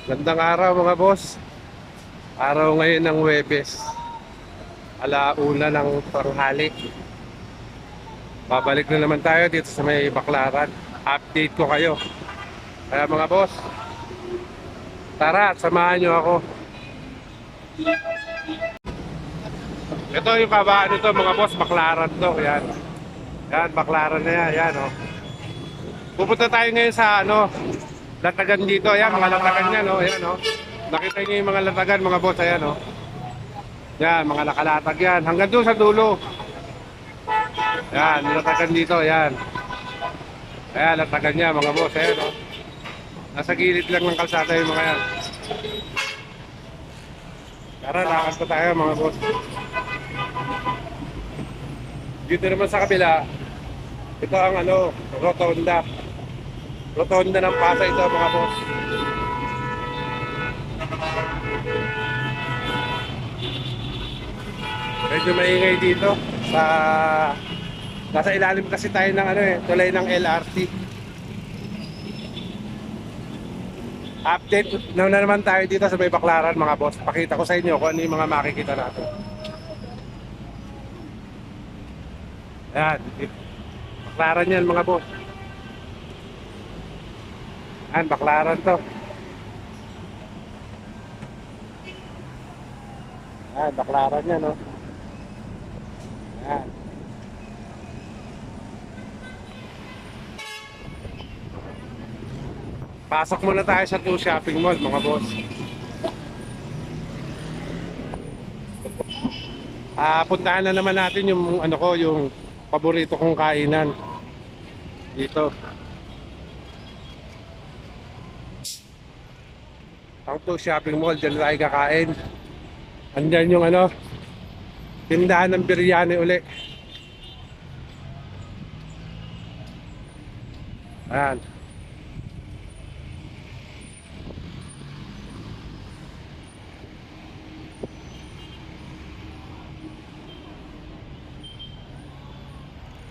Gandang araw mga boss. Araw ngayon ng Huwebes. Alauna ng tanghali. Babalik na naman tayo dito sa may Baklaran. Update ko kayo. Kaya mga boss, tara at samahan nyo ako. Ito yung kabaan nito mga boss, Baklaran to. Yan. Yan, Baklaran na yan. Yan oh. Pupunta tayo ngayon sa latagan dito. Yan, mga latagan yan oh. Yan oh. Nakita nyo yung mga latagan mga boss. Ayan oh. Yan, mga nakalatag yan. Hanggang doon sa dulo. Yan, latagan dito, yan. Ayan, latagan niya mga boss, ayan o. Nasa gilid lang ng kalsada yung mga yan. Tara, lakad pa tayo mga boss. Dito naman sa kabila, ito ang rotonda. Rotonda ng Pasay ito mga boss. Medyo maingay dito sa... Nasa ilalim kasi tayo ng tulay ng LRT. Update na naman tayo dito sa may Baklaran mga boss. Pakita ko sa inyo kung ano yung mga makikita natin. Ayan, Baklaran yan mga boss. Ayan, Baklaran to. Ayan, Baklaran yan, no? Ayan. Pasok muna tayo sa 2 shopping mall mga boss. Puntahan na naman natin yung yung paborito kong kainan dito. Ang 2 shopping mall, dyan tayo kakain. Andyan yung tindahan ng biryani uli. Ayan.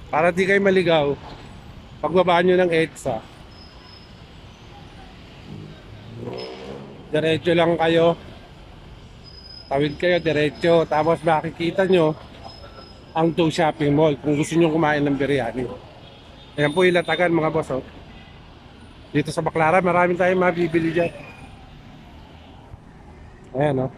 Para di kayo maligaw, pagbaba nyo ng EDSA, diretso lang kayo, tawid kayo diretso, tapos makikita nyo ang 2 shopping mall kung gusto nyo kumain ng biryani. Ayan po yung latagan mga boss oh. Dito sa Baklaran marami tayong mabibili dyan. Ayan oh.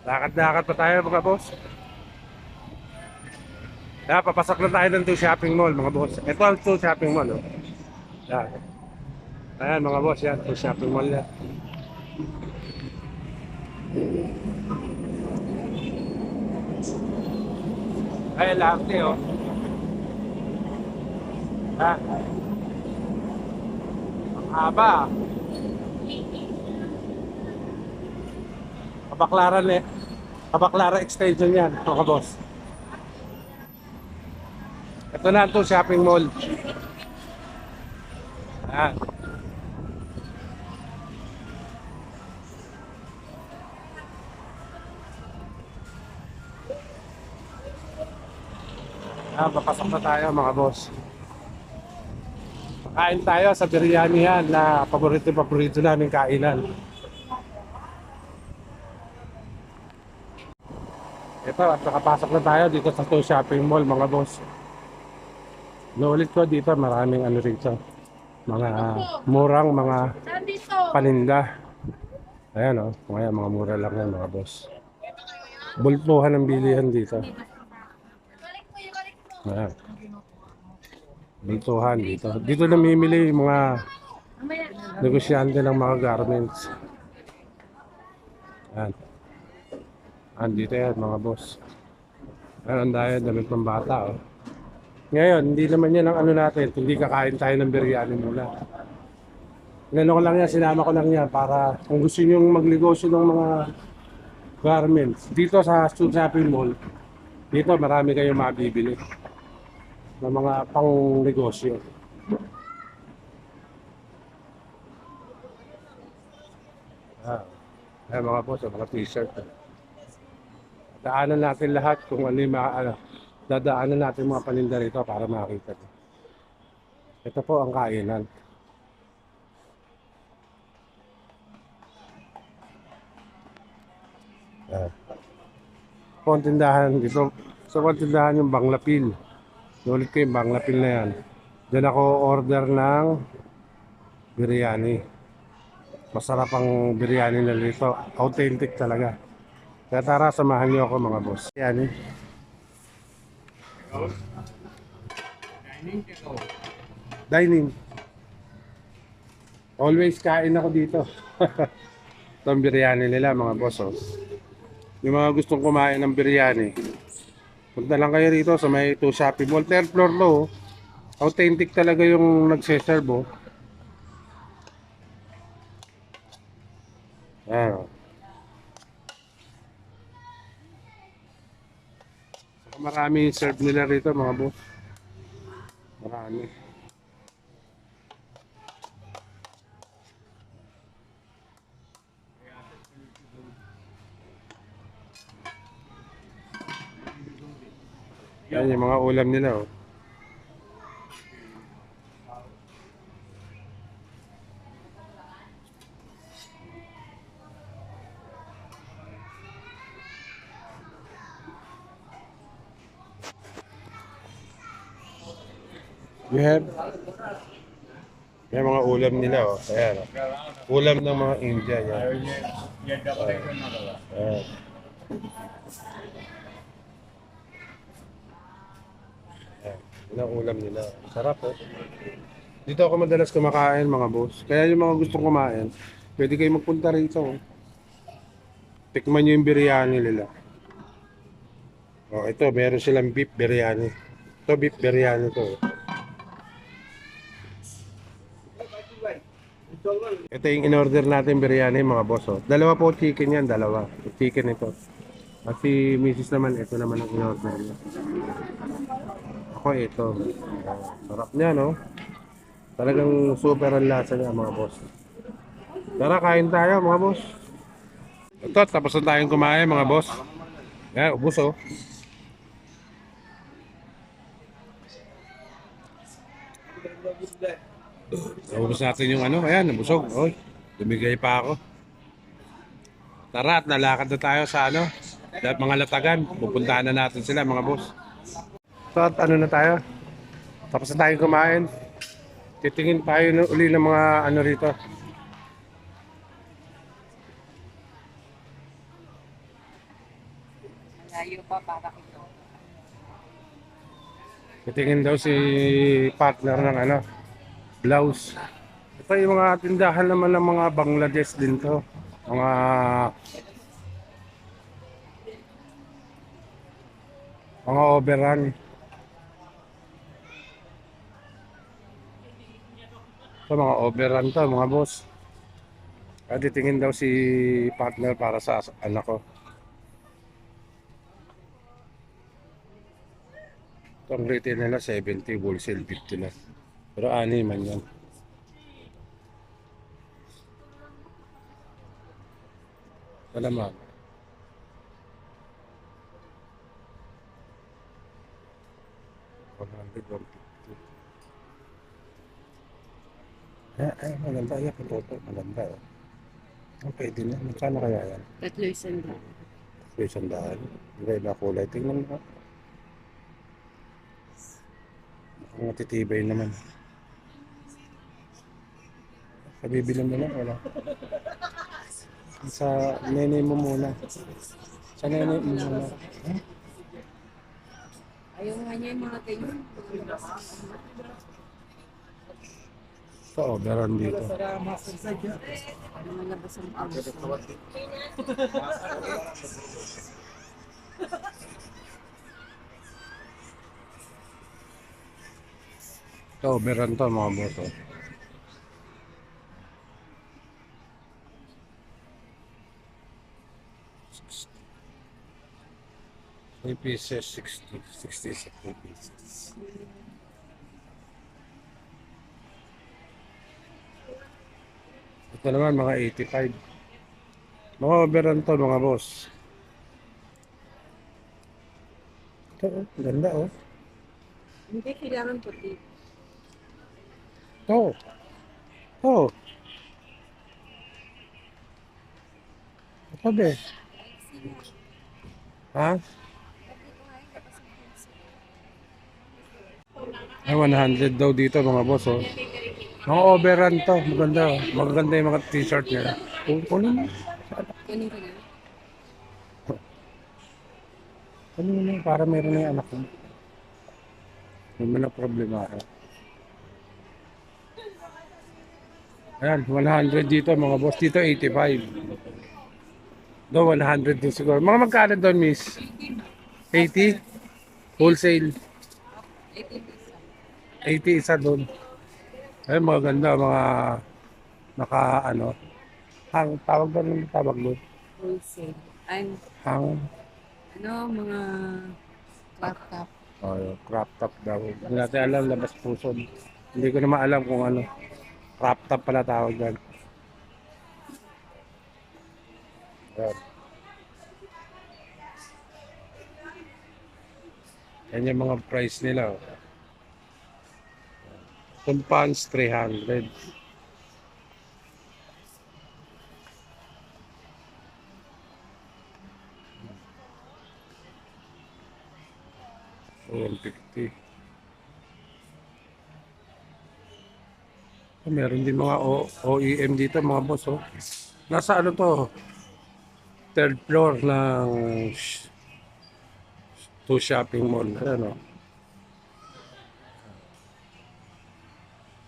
Lakad-lakad pa tayo mga boss. Kaya papasok na tayo ng 2 shopping mall mga boss. Ito ang 2 shopping mall oh. Yan. Ayan mga boss, yan 2 shopping mall yan. Ay, laki oh. Ha? Ang haba. Kabaklaran eh. Kabaklaran extension yan mga boss. Ito na ito shopping mall. Ayan. Papasok na tayo mga boss. Kain tayo sa biryani yan na paborito namin kainan. Ito at nakapasok na tayo dito sa 2 shopping mall mga boss. Naulit ko dito maraming rito. Mga murang mga paninda. Ayan mga mura lang yan mga boss. Bultuhan ng bilihan dito. Ayan. Bultuhan dito. Dito namimili yung mga negosyante ng mga garments. Ayan. Andito yan mga boss. Ayan, damit ng bata oh. Ngayon, hindi naman yan ang natin. Hindi kakain tayo ng biryani muna. Ko lang yan, sinama ko lang yan para kung gusto nyo magnegosyo ng mga garments. Dito sa shopping mall, dito marami kayong mabibili ng mga pang negosyo. Ay mga boss, mga t-shirt. Daanan natin lahat kung ano yung dadaanan natin mga paninda rito para makita nyo. Ito po ang kainan. Uh, Tindahan dito. Sa tindahan yung Banglapil. Ulit ko yung Banglapil na yan. Diyan ako order ng biryani. Masarap ang biryani na dito. Authentic talaga. Kaya tara, samahan niyo ako mga boss. Biryani. Dining. Always kain ako dito. Ito ang biryani nila mga boss. Oh. Yung mga gustong kumain ng biryani, punta lang kayo rito sa may 2 Shopee Mall. Third floor to. Oh. Authentic talaga yung nagseserve. Oh. Ayan. Marami yung serve nila rito mga boss. Marami. Yan yung mga ulam nila. Oh. You have yung mga ulam nila. Oh. Ayan. Oh. Ulam ng mga India. Yan. Ayan. Yun ang ulam nila. Sarap oh. Dito ako madalas kumakain mga boss. Kaya yung mga gustong kumain, pwede kayo magpunta rito. Oh. Tikman nyo yung biryani nila. Oh, ito, meron silang beef biryani. Ito, beef biryani to. Oh. Ito yung in-order natin biryani mga boss. Oh. Dalawa po chicken yan, dalawa. Chicken ito. At si Mrs. naman, ito naman ang in-order niya. Ako ito. Sarap niya, no? Talagang super ang lasa niya, mga boss. Tara, kain tayo, mga boss. Ito, tapos na tayong kumain, mga boss. Yan, ubos, oh. Ubos natin yung ano, ayan, nabusog. Oy, lumigay pa ako. Tara, at nalakad na tayo sa ano, mga latagan. Pupuntahan na natin sila, mga boss. So, at ano na tayo? Tapos na tayong kumain. Titingin tayo uli ng mga ano rito. Malayo pa para ito. Titingin daw si partner ng ano, blouse. Ito yung mga tindahan naman ng mga Bangladesh din to. Mga overrun. Ito mga overrun to mga boss. At titingin daw si partner para sa anak ko. Ito ang retail nila 70, wholesale 50 na. Pero ani man yan. Salamat. Ay, maganda yan. Ito, maganda. Okay din yan. Magkano kaya yan? 3,000. Isang daan. Iba-iba kulay. Tingnan mo. Mukhang matitibay naman. Pabibili mo na, wala. Sa nenay mo muna. Sa nenay mo muna. Huh? Ayaw nga niya yung mga ganyan. Ito, meron dito. Mga labas ang pawis. Ito, meron to mga boss. Oh. Three pieces, 60. 60 is 3 pieces. Ito naman, mga 85. Mga overrun to mga boss. Ito, ganda oh. Hindi, kailangan puti. Ito. Ito. Ito be. Ha? Ay, 100 daw dito mga boss oh. Mga overrun to. Maganda oh. Maganda yung mga t-shirt nila. Kunin mo. Ganun ka na. Kunin mo para meron na yung anak mo. Hindi mo na problema. Ayan, 100 dito mga boss. Dito 85. Do 100 din siguro. Mga magkano doon, miss? 80? Wholesale. 18 isa. 80 isa doon. Ayun, mga ganda, mga naka ano. Tawag doon, yung tawag doon. Wholesale. Ay, Hang, mga crop top. crop top daw. Hindi natin alam, labas puso. Hindi ko naman alam kung ano. Crop top pala tawag doon. Ayan. Yan yung mga price nila. Oh. Full pants, 300. Oh, 150. Meron din mga OEM dito mga boss. Oh. Nasa ano to? Third floor ng to shopping mall. Ano?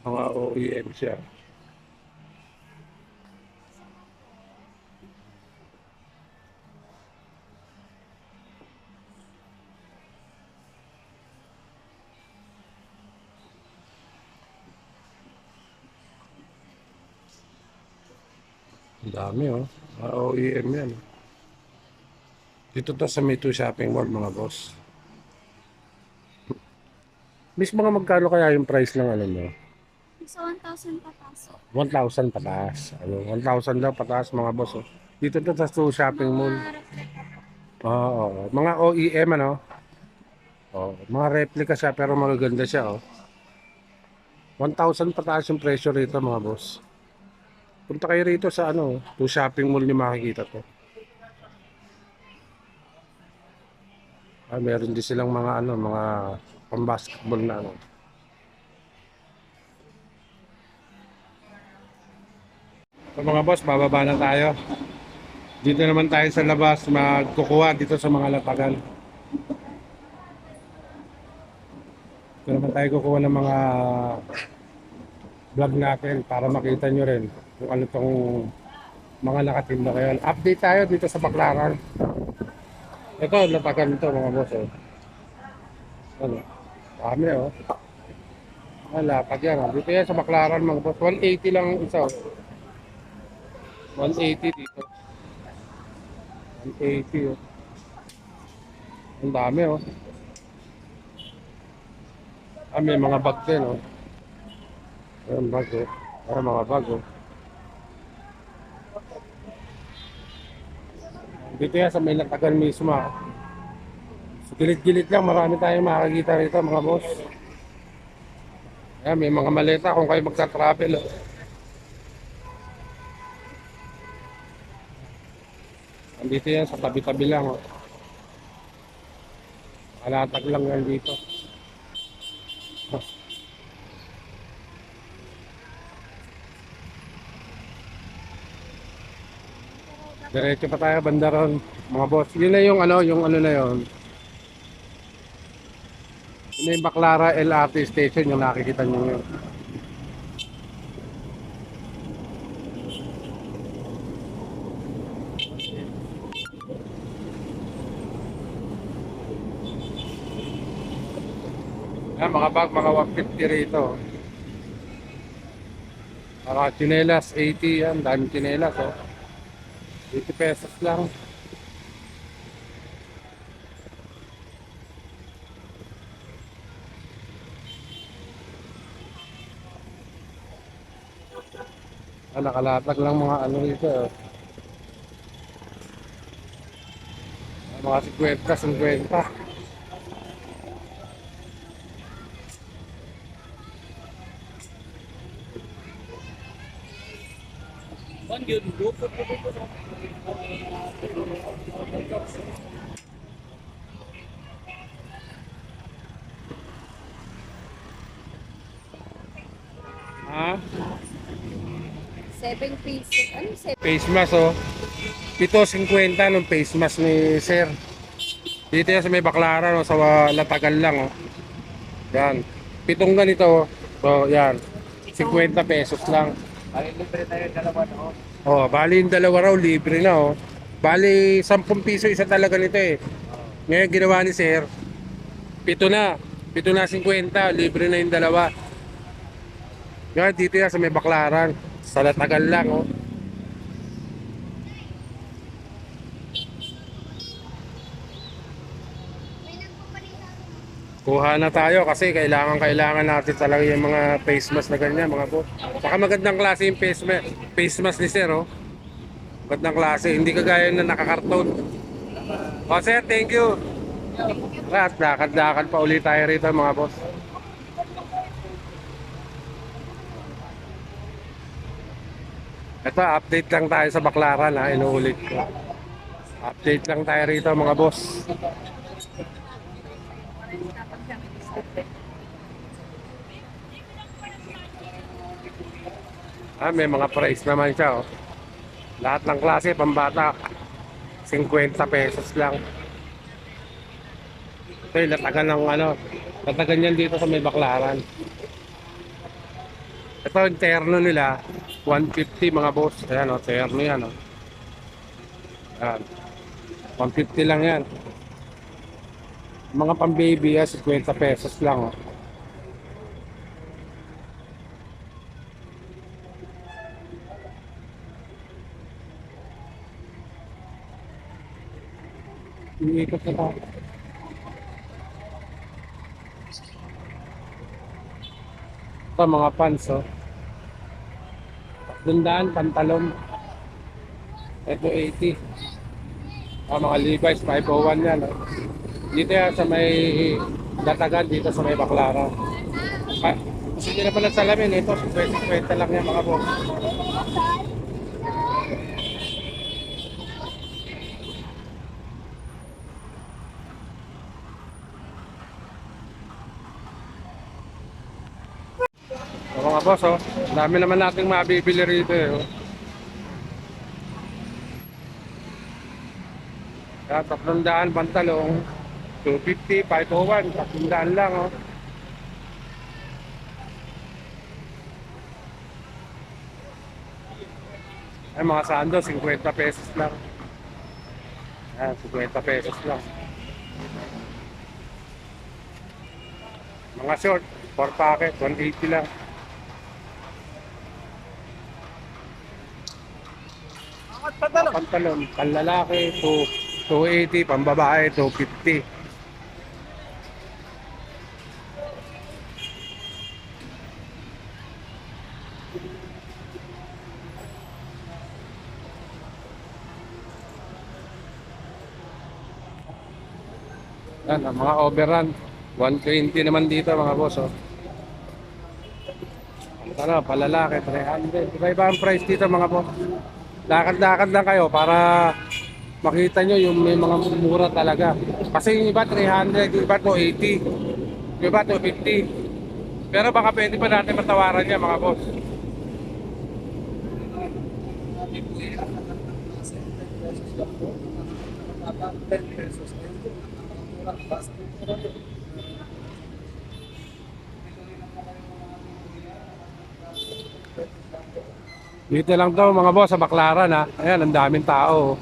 Mga OEM siya. Ang dami oh. Mga OEM yan. Dito to sa May 2 shopping mall mga boss. Miss mga magkano kaya yung price ng ano mo? Sa 1,000 pataso. 1,000 pataas. Ano, 1,000 daw pataas mga boss. Oh. Dito to sa 2 shopping mall. Mga replica po. Oo. Mga OEM ano? Oh, mga replica siya pero magaganda siya oh. 1,000 pataas yung presyo rito mga boss. Punta kayo rito sa ano, 2 shopping mall niyo makikita to. Meron din silang mga ano, mga pang-basketball na ano. So mga boss, bababa na tayo. Dito naman tayo sa labas magkukuha dito sa mga latagan. Dito naman tayo kukuha ng mga vlog natin para makita nyo rin kung ano tong mga nakatinda ngayon. Update tayo dito sa Baclaran. Ito, latagan ito mga boss. Oh. Ano? Kami oh. Wala, pag yan. Oh. Dito yan sa Baclaran mga boss. 180 lang isa. Oh. 180 dito. 180 oh. Ang dami oh. May mga bag din oh. Ayan bag oh. Mga bag oh. Dito yan sa may latagan mismo ah. Sa gilid-gilid lang, marami tayong makakita rito mga boss. Ayan, may mga maleta kung kayo magsa-travel oh. Andito yan sa tabi-tabi lang oh. Alatag lang yan dito. Diretso pa tayo banda ron, mga boss. Yun na yung ano, na yun. Yun na yung Baclara LRT station, yung nakikita nyo yun. Yan, mga bag, mga 150 rito. Mga chinelas, 80 yan. Daming chinelas, oh. 80 pesos lang. Nakalatag lang mga ano dito, oh. Mga 50, 50. Ha? 7 pieces. Ano 7? Face mask oh. 7.50 nung face mask ni Sir. Dito yan sa may Baclaran oh, sa Latagan lang oh. Yan. 7 ganito oh. So yan. 50 pesos lang. Ay, libre tayo dalawa, no? Oh, bali yung dalawa raw libre na oh. Bali 10 piso isa talaga nito eh. Ngayon ginawa ni Sir 7 na. 7 na 50, libre na yung dalawa. Yan dito yan sa may Baclaran. Sa Latagan lang oh. Kuha na tayo kasi kailangan natin talaga yung mga face mask na ganyan, mga boss. Saka magandang klase yung face mask ni Sir, oh. Magandang klase, hindi kagaya na nakakarton. Oh, Sir, thank you. At lakad-lakad pa ulit tayo rito, mga boss. Ito, update lang tayo sa Baclaran, ha, inuulit ko. Update lang tayo rito, mga boss. Ah, may mga price naman siya, oh. Lahat ng klase, pambata, 50 pesos lang. Ito yung latagan ng ano, latagan yan dito sa may Baclaran. Ito yung terno nila, 150 mga boss. Ayan, oh, terno yan, oh. Ayan, 150 lang yan. Mga pang baby, 50 pesos lang, oh. Iikot na tayo. Ito mga pants, oh. Dundaan, pantalon. Ito 80. Ah, mga Levi's 501 yan, oh. Dito yan sa may Latagan, dito sa may Baclaran. Ah, gusto nyo na pala salamin, ito 50 lang yan mga boss. So, mga boss, oh, dami naman nating mabibili rito eh. Oh. Kaya 300 pantalong, 250, 501, 300 lang oh. Ay mga sando, 50 pesos lang. Ayan, 50 pesos lang. Mga short, 4 packet, 180 lang. Pantalon, panlalaki, 280, pambabae, 250. Yan, ang mga overrun, 120 naman dito mga boss oh. Ano, palalaki, 300. Iba-iba ang price dito mga boss. Lakad-lakad lang kayo para makita nyo yung may mga mura talaga. Kasi yung iba 300, yung iba 280, yung iba 250. Pero baka pwede pa natin matawaran yan mga boss. Dito lang daw mga boss sa Baclaran ha. Ayan, ang daming tao.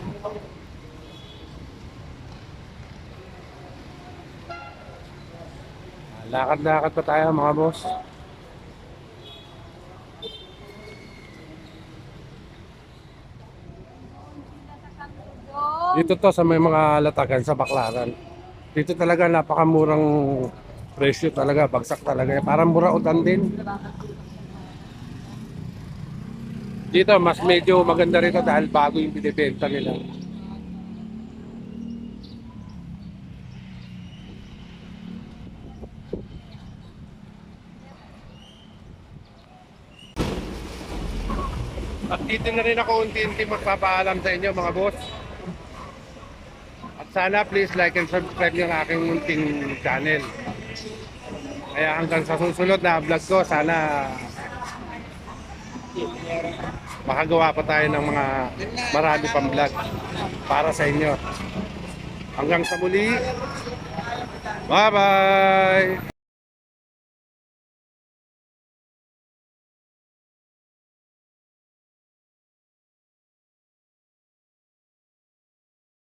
Lakad-lakad pa tayo mga boss. Dito to sa may mga latagan sa Baclaran. Dito talaga napakamurang presyo talaga, bagsak talaga. Parang burautan din. Dito mas medyo maganda rito dahil bago yung binibenta nila. At dito na rin ako unti-unti magpapaalam sa inyo mga boss. At sana please like and subscribe yung aking munting channel. Kaya hanggang sa susunod na vlog ko, sana makagawa pa tayo ng mga marami pang vlog para sa inyo. Hanggang sa muli. Bye-bye!